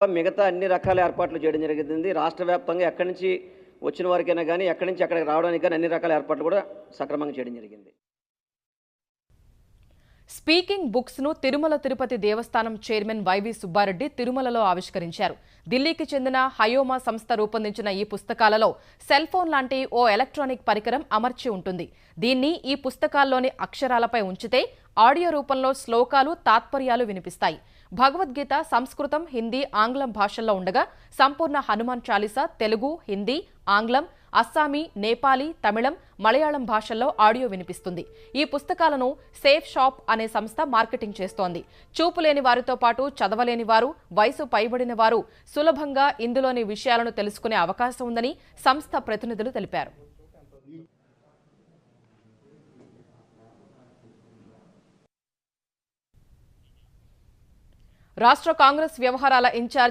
మిగతా అన్ని రకాల ఏర్పాట్లు చేయడం జరిగింది. రాష్ట్ర వ్యాప్తంగా ఎక్కడి నుంచి వచ్చిన వారికైనా గానీ, ఎక్కడి నుంచి అక్కడికి రావడానికి గానీ అన్ని రకాల ఏర్పాట్లు కూడా సక్రమంగా చేయడం జరిగింది. స్పీకింగ్ బుక్స్ ను తిరుమల తిరుపతి దేవస్థానం చైర్మన్ వైవి సుబ్బారెడ్డి తిరుమలలో ఆవిష్కరించారు. ఢిల్లీకి చెందిన హయోమా సంస్థ రూపొందించిన ఈ పుస్తకాలలో సెల్ ఫోన్ లాంటి ఓ ఎలక్ట్రానిక్ పరికరం అమర్చి ఉంటుంది. దీన్ని ఈ పుస్తకాల్లోని అక్షరాలపై ఉంచితే ఆడియో రూపంలో శ్లోకాలు, తాత్పర్యాలు వినిపిస్తాయి. భగవద్గీత సంస్కృతం, హిందీ, ఆంగ్లం భాషల్లో ఉండగా సంపూర్ణ హనుమాన్ చాలీసా తెలుగు, హిందీ, ఆంగ్లం, అస్సామీ, నేపాలీ, తమిళం, మలయాళం భాషల్లో ఆడియో వినిపిస్తుంది. ఈ పుస్తకాలను సేఫ్ షాప్ అనే సంస్థ మార్కెటింగ్ చేస్తోంది. చూపులేని వారితో పాటు చదవలేని వారు, వయసు పైబడిన వారు సులభంగా ఇందులోని విషయాలను తెలుసుకునే అవకాశం ఉందని సంస్థ ప్రతినిధులు తెలిపారు. రాష్ట్ర కాంగ్రెస్ వ్యవహారాల ఇన్ఛార్జ్